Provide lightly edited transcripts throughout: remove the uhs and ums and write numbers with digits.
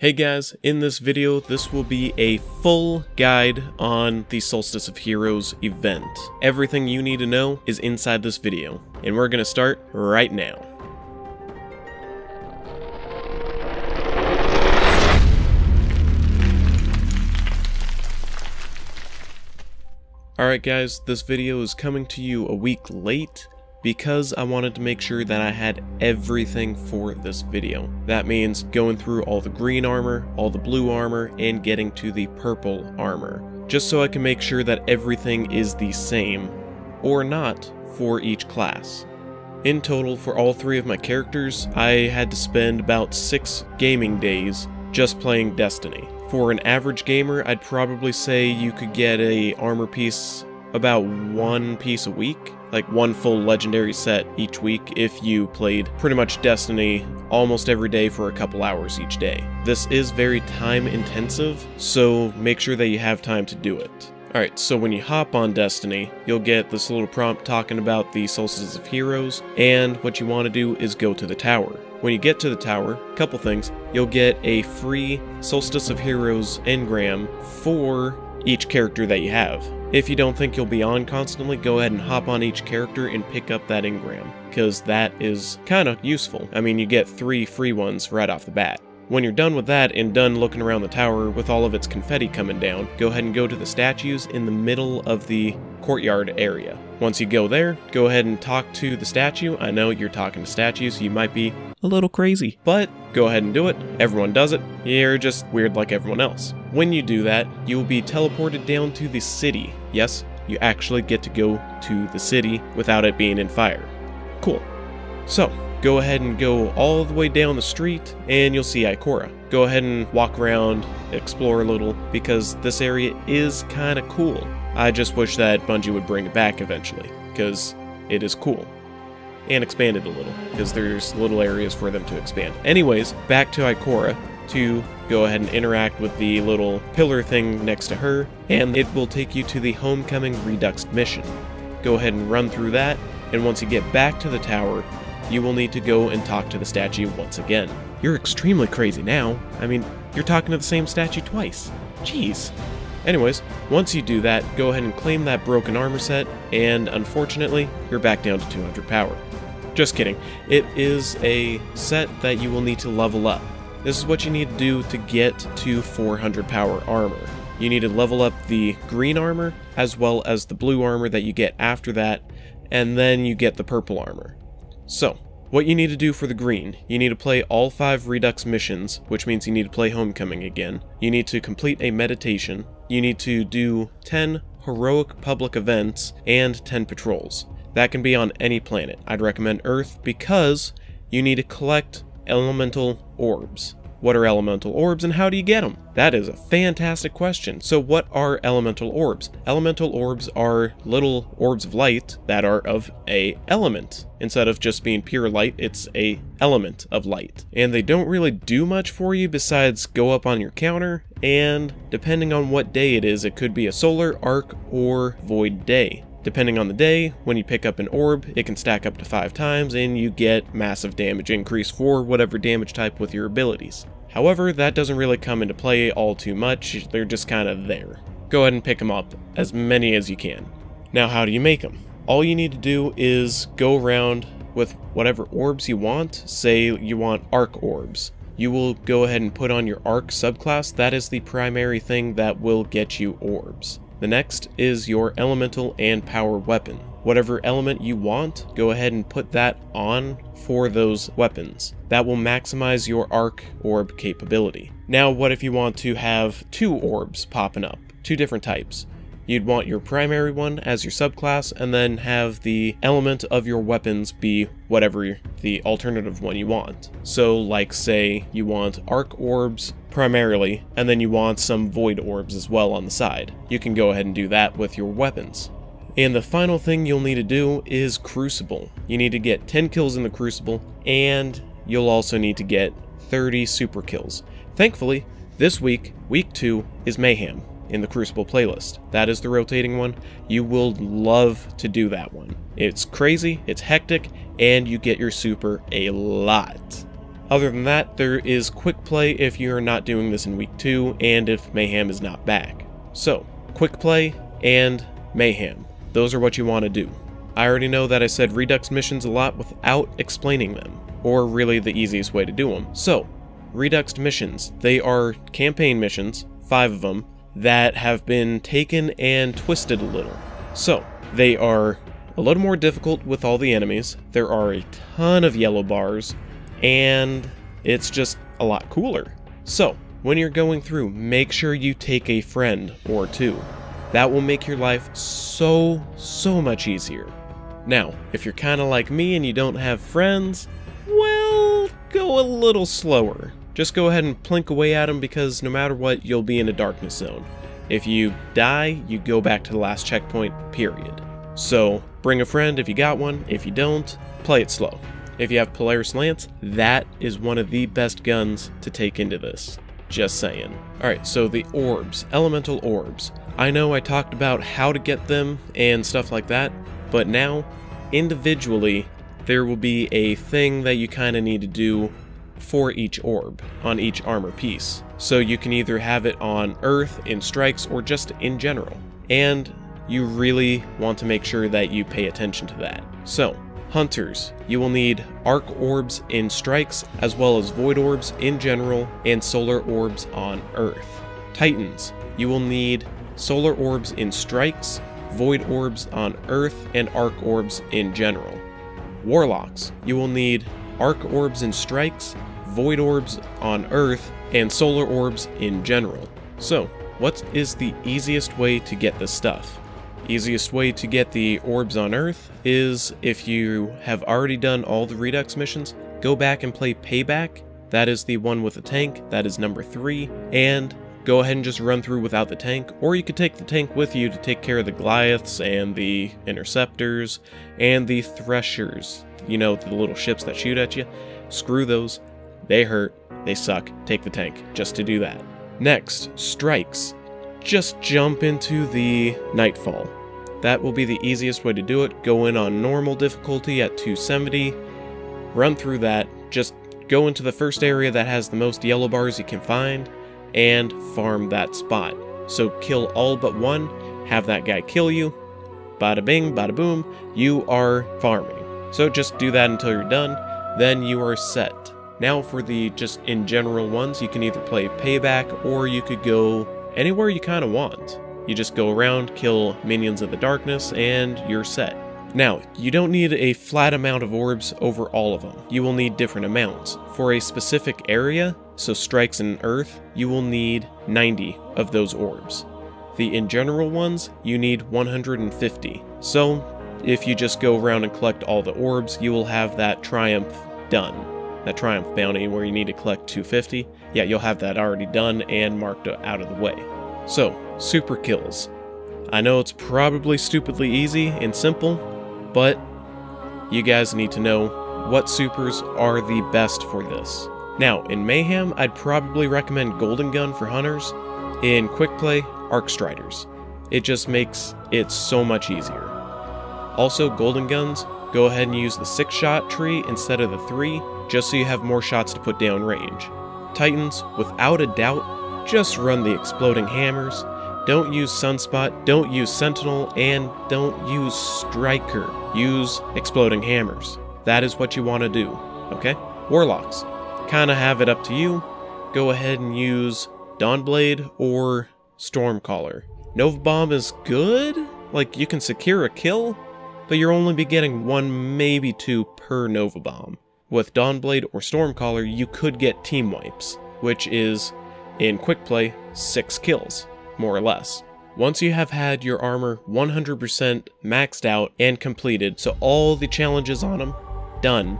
Hey guys, in this video, this will be a full guide on the Solstice of Heroes event. Everything you need to know is inside this video, and we're gonna start right now. Alright guys, this video is coming to you a week late because I wanted to make sure that I had everything for this video. That means going through all the green armor, all the blue armor, and getting to the purple armor, just so I can make sure that everything is the same, or not, for each class. In total, for all three of my characters, I had to spend about 6 gaming days just playing Destiny. For an average gamer, I'd probably say you could get a armor piece about 1 piece a week, like 1 full legendary set each week if you played pretty much Destiny almost every day for a couple hours each day. This is very time intensive, so make sure that you have time to do it. Alright, so when you hop on Destiny, you'll get this little prompt talking about the Solstice of Heroes, and what you want to do is go to the tower. When you get to the tower, couple things, you'll get a free Solstice of Heroes engram for each character that you have. If you don't think you'll be on constantly, go ahead and hop on each character and pick up that engram, because that is kind of useful. I mean, you get 3 free ones right off the bat. When you're done with that and done looking around the tower with all of its confetti coming down, go ahead and go to the statues in the middle of the courtyard area. Once you go there, go ahead and talk to the statue. I know you're talking to statues, so you might be a little crazy, but go ahead and do it. Everyone does it. You're just weird like everyone else. When you do that, you will be teleported down to the city. Yes, you actually get to go to the city without it being in fire. Cool. So, go ahead and go all the way down the street and you'll see Ikora. Go ahead and walk around, explore a little, because this area is kind of cool. I just wish that Bungie would bring it back eventually, because it is cool. And expand it a little, because there's little areas for them to expand. Anyways, back to Ikora to go ahead and interact with the little pillar thing next to her, and it will take you to the Homecoming Redux mission. Go ahead and run through that, and once you get back to the tower, you will need to go and talk to the statue once again. You're extremely crazy now. I mean, you're talking to the same statue twice. Jeez. Anyways, once you do that, go ahead and claim that broken armor set, and unfortunately, you're back down to 200 power. Just kidding. It is a set that you will need to level up. This is what you need to do to get to 400 power armor. You need to level up the green armor, as well as the blue armor that you get after that, and then you get the purple armor. So, what you need to do for the green, you need to play all 5 Redux missions, which means you need to play Homecoming again. You need to complete a meditation. You need to do 10 heroic public events and 10 patrols. That can be on any planet. I'd recommend Earth because you need to collect elemental orbs. What are elemental orbs and how do you get them? That is a fantastic question. So what are elemental orbs? Elemental orbs are little orbs of light that are of a element. Instead of just being pure light, it's a element of light. And they don't really do much for you besides go up on your counter, and depending on what day it is, it could be a solar, arc, or void day. Depending on the day, when you pick up an orb, it can stack up to 5 times and you get massive damage increase for whatever damage type with your abilities. However, that doesn't really come into play all too much, they're just kind of there. Go ahead and pick them up, as many as you can. Now how do you make them? All you need to do is go around with whatever orbs you want. Say you want arc orbs. You will go ahead and put on your arc subclass. That is the primary thing that will get you orbs. The next is your elemental and power weapon. Whatever element you want, go ahead and put that on for those weapons. That will maximize your arc orb capability. Now, what if you want to have 2 orbs popping up? 2 different types. You'd want your primary one as your subclass, and then have the element of your weapons be whatever the alternative one you want. So, like, say you want arc orbs primarily, and then you want some void orbs as well on the side. You can go ahead and do that with your weapons. And the final thing you'll need to do is Crucible. You need to get 10 kills in the Crucible, and you'll also need to get 30 super kills. Thankfully, this week, week 2, is Mayhem in the Crucible playlist. That is the rotating one. You will love to do that one. It's crazy, it's hectic, and you get your super a lot. Other than that, there is quick play if you're not doing this in week 2 and if Mayhem is not back. So, quick play and Mayhem. Those are what you want to do. I already know that I said Redux missions a lot without explaining them, or really the easiest way to do them. So, Redux missions, they are campaign missions, 5 of them, that have been taken and twisted a little. So, they are a little more difficult with all the enemies, there are a ton of yellow bars, and it's just a lot cooler. So, when you're going through, make sure you take a friend or 2. That will make your life so much easier. Now, if you're kinda like me and you don't have friends, well, go a little slower. Just go ahead and plink away at them because no matter what, you'll be in a darkness zone. If you die, you go back to the last checkpoint, period. So, bring a friend if you got one. If you don't, play it slow. If you have Polaris Lance, that is one of the best guns to take into this. Just saying. Alright, so the orbs, elemental orbs. I know I talked about how to get them and stuff like that, but now, individually, there will be a thing that you kind of need to do for each orb, on each armor piece. So you can either have it on Earth, in strikes, or just in general. And you really want to make sure that you pay attention to that. So, Hunters, you will need Arc Orbs in strikes, as well as Void Orbs in general, and Solar Orbs on Earth. Titans, you will need Solar Orbs in strikes, Void Orbs on Earth, and Arc Orbs in general. Warlocks, you will need Arc Orbs in strikes, Void Orbs on Earth, and Solar Orbs in general. So, what is the easiest way to get this stuff? Easiest way to get the orbs on Earth is if you have already done all the Redux missions, go back and play Payback. That is the one with the tank, that is number 3, and go ahead and just run through without the tank, or you could take the tank with you to take care of the Goliaths and the Interceptors and the Threshers. You know, the little ships that shoot at you. Screw those. They hurt. They suck. Take the tank just to do that. Next, strikes. Just jump into the Nightfall. That will be the easiest way to do it. Go in on normal difficulty at 270. Run through that. Just go into the first area that has the most yellow bars you can find and farm that spot. So kill all but one, have that guy kill you, bada bing, bada boom, you are farming. So just do that until you're done, then you are set. Now for the just in general ones, you can either play Payback or you could go anywhere you kind of want. You just go around, kill minions of the darkness, and you're set. Now, you don't need a flat amount of orbs over all of them. You will need different amounts. For a specific area, so strikes in Earth, you will need 90 of those orbs. The in general ones, you need 150. So, if you just go around and collect all the orbs, you will have that Triumph done. That Triumph bounty where you need to collect 250, yeah, you'll have that already done and marked out of the way. So, super kills. I know it's probably stupidly easy and simple, but you guys need to know what supers are the best for this. Now, in Mayhem, I'd probably recommend Golden Gun for Hunters. In Quick Play, Arc Striders. It just makes it so much easier. Also, Golden Guns, go ahead and use the 6-shot tree instead of the 3, just so you have more shots to put down range. Titans, without a doubt, just run the Exploding Hammers. Don't use Sunspot, don't use Sentinel, and don't use Striker. Use Exploding Hammers. That is what you want to do, okay? Warlocks, kinda have it up to you. Go ahead and use Dawnblade or Stormcaller. Nova Bomb is good, like you can secure a kill, but you're only be getting 1, maybe 2 per Nova Bomb. With Dawnblade or Stormcaller, you could get team wipes, which is, in Quick Play, 6 kills, more or less. Once you have had your armor 100% maxed out and completed, so all the challenges on them done,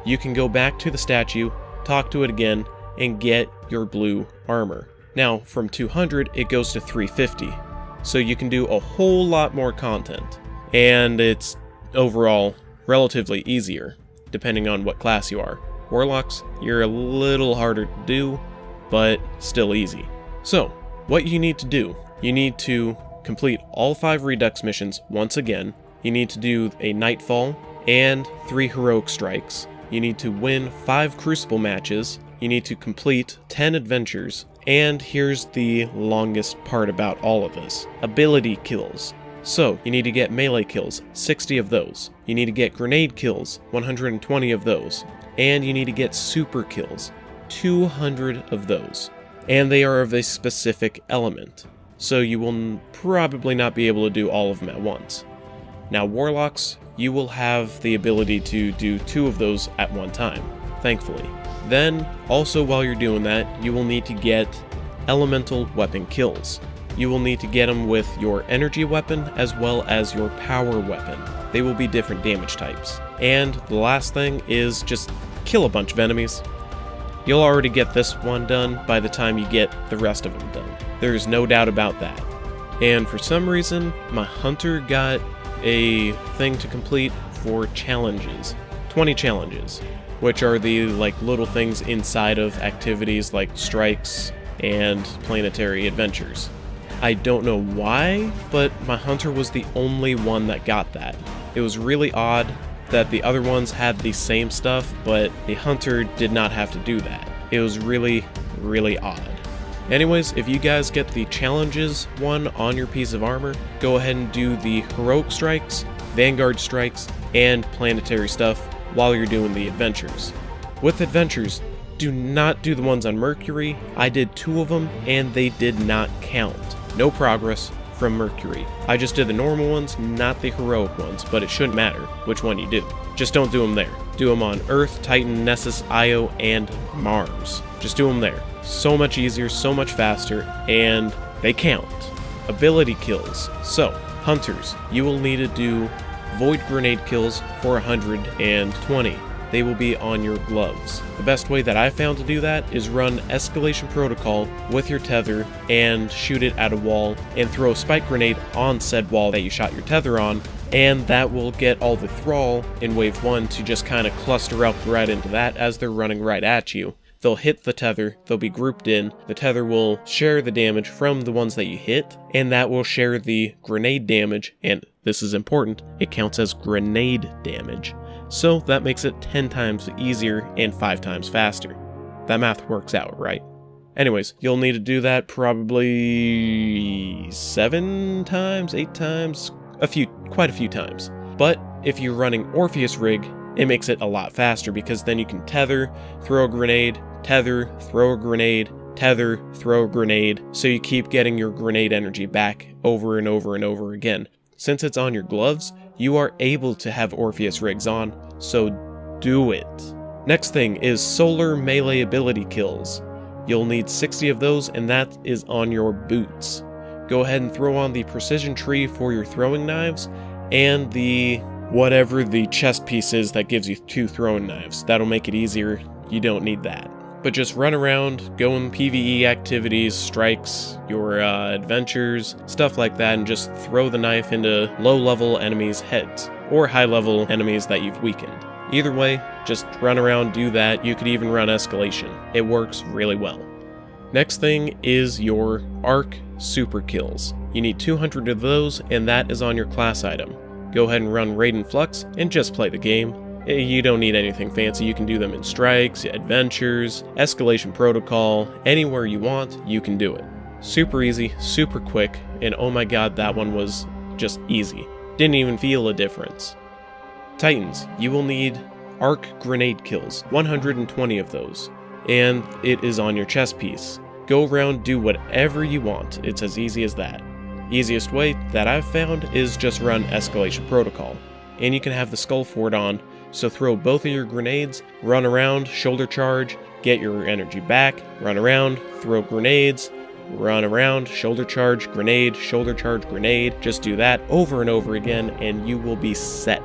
you can go back to the statue, talk to it again, and get your blue armor. Now, from 200, it goes to 350, so you can do a whole lot more content, and it's overall relatively easier, depending on what class you are. Warlocks, you're a little harder to do, but still easy. So, what you need to do, you need to complete all 5 Redux missions once again, you need to do a Nightfall and 3 Heroic Strikes, you need to win 5 Crucible matches, you need to complete 10 adventures, and here's the longest part about all of this: ability kills. So, you need to get melee kills, 60 of those. You need to get grenade kills, 120 of those. And you need to get super kills, 200 of those. And they are of a specific element, so you will probably not be able to do all of them at once. Now, Warlocks, you will have the ability to do 2 of those at one time, thankfully. Then, also while you're doing that, you will need to get elemental weapon kills. You will need to get them with your energy weapon as well as your power weapon. They will be different damage types. And the last thing is just kill a bunch of enemies. You'll already get this one done by the time you get the rest of them done. There's no doubt about that. And for some reason, my hunter got a thing to complete for challenges. 20 challenges, which are the little things inside of activities like strikes and planetary adventures. I don't know why, but my hunter was the only one that got that. It was really odd that the other ones had the same stuff, but the hunter did not have to do that. It was really, really odd. Anyways, if you guys get the challenges one on your piece of armor, go ahead and do the heroic strikes, vanguard strikes, and planetary stuff while you're doing the adventures. With adventures, do not do the ones on Mercury. I did 2 of them, and they did not count. No progress from Mercury. I just did the normal ones, not the heroic ones, but it shouldn't matter which one you do. Just don't do them there. Do them on Earth, Titan, Nessus, Io, and Mars. Just do them there. So much easier, so much faster, and they count. Ability kills. So, hunters, you will need to do void grenade kills for 120. They will be on your gloves. The best way that I found to do that is run Escalation Protocol with your tether and shoot it at a wall and throw a spike grenade on said wall that you shot your tether on, and that will get all the thrall in wave 1 to just kind of cluster up right into that as they're running right at you. They'll hit the tether, they'll be grouped in, the tether will share the damage from the ones that you hit, and that will share the grenade damage, and this is important, it counts as grenade damage. So that makes it 10 times easier and 5 times faster. That math works out, right? Anyways, you'll need to do that probably 7 times, 8 times, quite a few times. But if you're running Orpheus rig, it makes it a lot faster because then you can tether, throw a grenade, tether, throw a grenade, tether, throw a grenade, so you keep getting your grenade energy back over and over and over again. Since it's on your gloves, you are able to have Orpheus rigs on, so do it. Next thing is solar melee ability kills. You'll need 60 of those, and that is on your boots. Go ahead and throw on the precision tree for your throwing knives, and the whatever the chest piece is that gives you 2 throwing knives. That'll make it easier, you don't need that. But just run around, go in PvE activities, strikes, your adventures, stuff like that, and just throw the knife into low-level enemies' heads, or high-level enemies that you've weakened. Either way, just run around, do that. You could even run escalation. It works really well. Next thing is your arc super kills. You need 200 of those, and that is on your class item. Go ahead and run Raid and Flux, and just play the game. You don't need anything fancy, you can do them in strikes, adventures, escalation protocol, anywhere you want, you can do it. Super easy, super quick, and oh my god, that one was just easy. Didn't even feel a difference. Titans, you will need arc grenade kills, 120 of those, and it is on your chest piece. Go around, do whatever you want, it's as easy as that. Easiest way that I've found is just run escalation protocol, and you can have the skull fort on. So throw both of your grenades, run around, shoulder charge, get your energy back, run around, throw grenades, run around, shoulder charge, grenade, just do that over and over again and you will be set.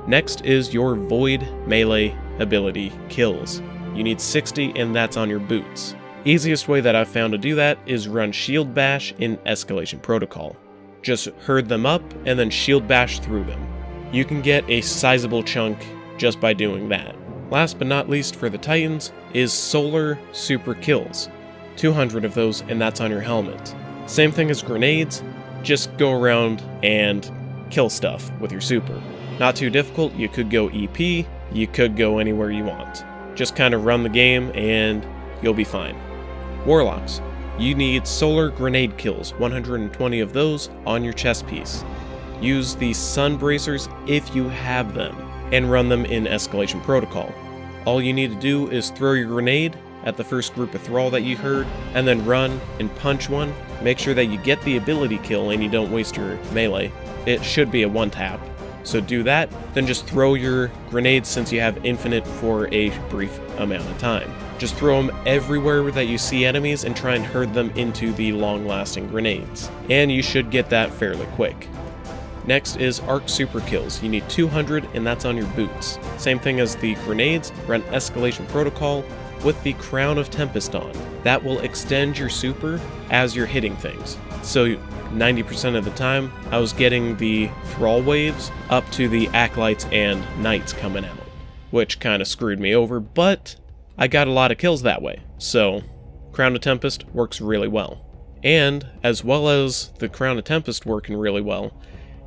Next is your void melee ability kills. You need 60 and that's on your boots. Easiest way that I've found to do that is run shield bash in escalation protocol. Just herd them up and then shield bash through them. You can get a sizable chunk just by doing that. Last but not least for the Titans is solar super kills. 200 of those and that's on your helmet. Same thing as grenades, just go around and kill stuff with your super. Not too difficult, you could go EP, you could go anywhere you want. Just kind of run the game and you'll be fine. Warlocks. You need solar grenade kills, 120 of those on your chest piece. Use the sun bracers if you have them, and run them in escalation protocol. All you need to do is throw your grenade at the first group of thrall that you heard, and then run and punch one. Make sure that you get the ability kill and you don't waste your melee. It should be a one tap. So do that, then just throw your grenades since you have infinite for a brief amount of time. Just throw them everywhere that you see enemies and try and herd them into the long-lasting grenades. And you should get that fairly quick. Next is arc super kills. You need 200 and that's on your boots. Same thing as the grenades, run escalation protocol with the Crown of Tempest on. That will extend your super as you're hitting things. So 90% of the time, I was getting the thrall waves up to the acolytes and knights coming out, which kind of screwed me over, but I got a lot of kills that way. So Crown of Tempest works really well. And as well as the Crown of Tempest working really well,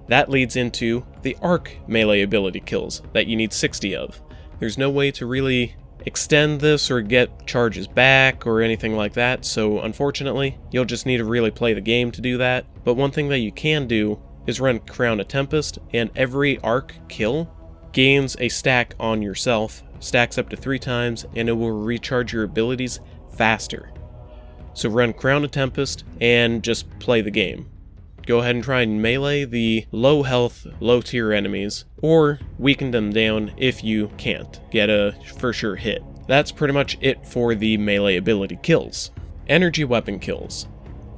that leads into the arc melee ability kills that you need 60 of. There's no way to really extend this or get charges back or anything like that, so unfortunately, you'll just need to really play the game to do that. But one thing that you can do is run Crown of Tempest, and every arc kill gains a stack on yourself, stacks up to 3 times, and it will recharge your abilities faster. So run Crown of Tempest and just play the game. Go ahead and try and melee the low health, low tier enemies, or weaken them down if you can't get a for sure hit. That's pretty much it for the melee ability kills. Energy weapon kills.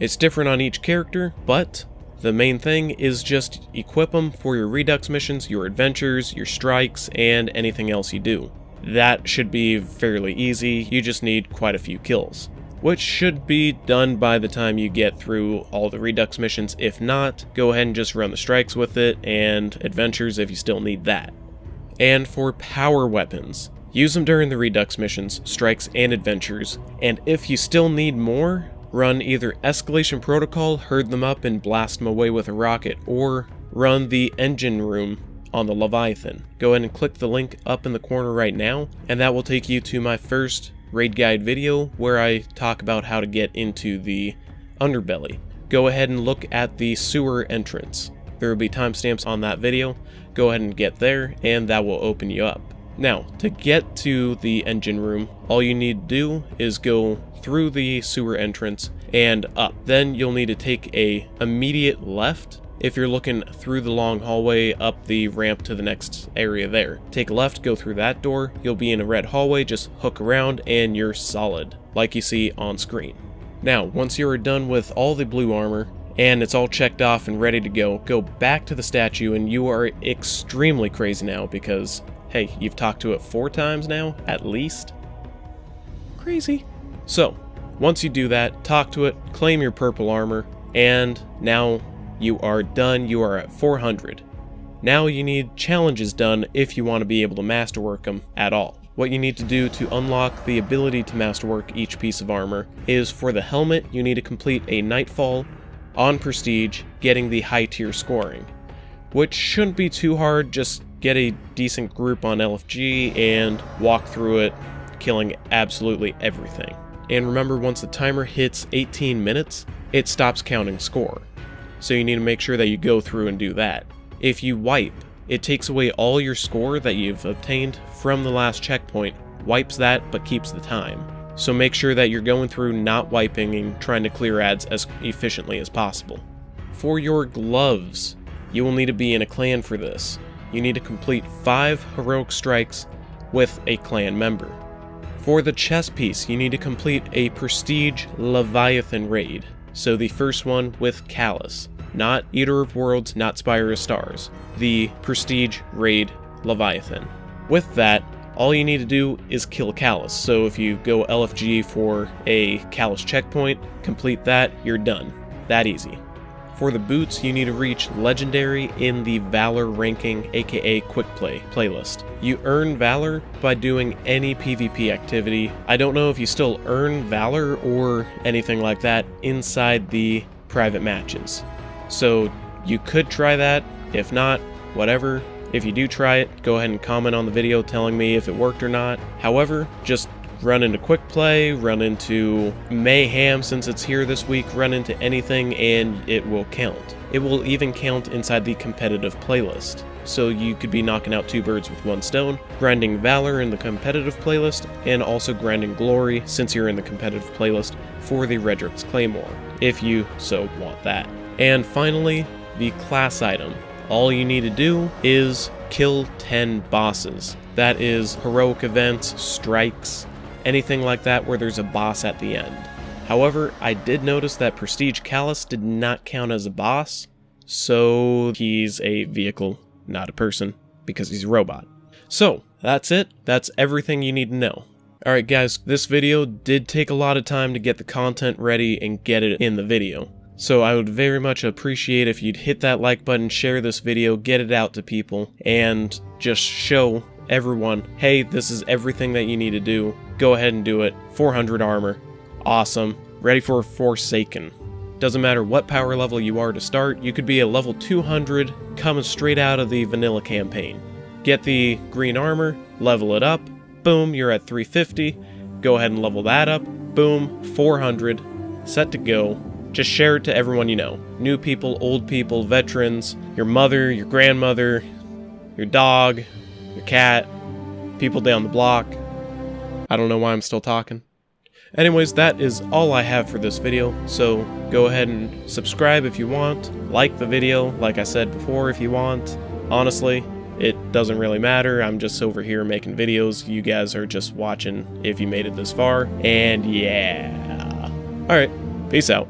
It's different on each character, but the main thing is just equip them for your redux missions, your adventures, your strikes, and anything else you do. That should be fairly easy, you just need quite a few kills, which should be done by the time you get through all the redux missions. If not, go ahead and just run the strikes with it, and adventures if you still need that. And for power weapons, use them during the redux missions, strikes, and adventures, and if you still need more, run either escalation protocol, herd them up and blast them away with a rocket, or run the engine room on the Leviathan. Go ahead and click the link up in the corner right now, and that will take you to my first raid guide video where I talk about how to get into the underbelly. Go ahead and look at the sewer entrance. There will be timestamps on that video. Go ahead and get there and that will open you up. Now, to get to the engine room, all you need to do is go through the sewer entrance and up. Then you'll need to take a immediate left. If you're looking through the long hallway up the ramp to the next area there. Take a left, go through that door, you'll be in a red hallway, just hook around and you're solid, like you see on screen. Now, once you're done with all the blue armor, and it's all checked off and ready to go, go back to the statue and you are extremely crazy now because, hey, you've talked to it 4 times now, at least. Crazy. So, once you do that, talk to it, claim your purple armor, and now you are done, you are at 400. Now you need challenges done if you want to be able to masterwork them at all. What you need to do to unlock the ability to masterwork each piece of armor is for the helmet, you need to complete a Nightfall on Prestige, getting the high tier scoring. Which shouldn't be too hard, just get a decent group on LFG and walk through it, killing absolutely everything. And remember, once the timer hits 18 minutes, it stops counting score. So you need to make sure that you go through and do that. If you wipe, it takes away all your score that you've obtained from the last checkpoint, wipes that but keeps the time. So make sure that you're going through, not wiping, and trying to clear ads as efficiently as possible. For your gloves, you will need to be in a clan for this. You need to complete 5 heroic strikes with a clan member. For the chest piece, you need to complete a Prestige Leviathan raid. So the first one with Callus. Not Eater of Worlds, not Spire of Stars. The Prestige Raid Leviathan. With that, all you need to do is kill Callus. So if you go LFG for a Callus checkpoint, complete that, you're done. That easy. For the boots, you need to reach Legendary in the Valor ranking, aka Quick Play playlist. You earn Valor by doing any PvP activity. I don't know if you still earn Valor or anything like that inside the private matches. So you could try that. If not, whatever. If you do try it, go ahead and comment on the video telling me if it worked or not. However, just run into Quick Play, run into Mayhem since it's here this week, run into anything and it will count. It will even count inside the competitive playlist. So you could be knocking out 2 birds with 1 stone, grinding Valor in the competitive playlist, and also grinding Glory since you're in the competitive playlist for the Redrick's Claymore, if you so want that. And finally, the class item. All you need to do is kill 10 bosses. That is heroic events, strikes, anything like that where there's a boss at the end. However, I did notice that Prestige Callus did not count as a boss, so he's a vehicle, not a person, because he's a robot. So, that's it. That's everything you need to know. Alright guys, this video did take a lot of time to get the content ready and get it in the video. So I would very much appreciate if you'd hit that like button, share this video, get it out to people, and just show everyone, hey, this is everything that you need to do. Go ahead and do it. 400 armor. Awesome. Ready for Forsaken. Doesn't matter what power level you are to start, you could be a level 200 coming straight out of the vanilla campaign. Get the green armor, level it up, boom, you're at 350, go ahead and level that up, boom, 400, set to go. Just share it to everyone you know. New people, old people, veterans, your mother, your grandmother, your dog, your cat, people down the block. I don't know why I'm still talking. Anyways, that is all I have for this video, so go ahead and subscribe if you want, like the video, like I said before, if you want. Honestly, it doesn't really matter, I'm just over here making videos, you guys are just watching if you made it this far, and yeah. Alright, peace out.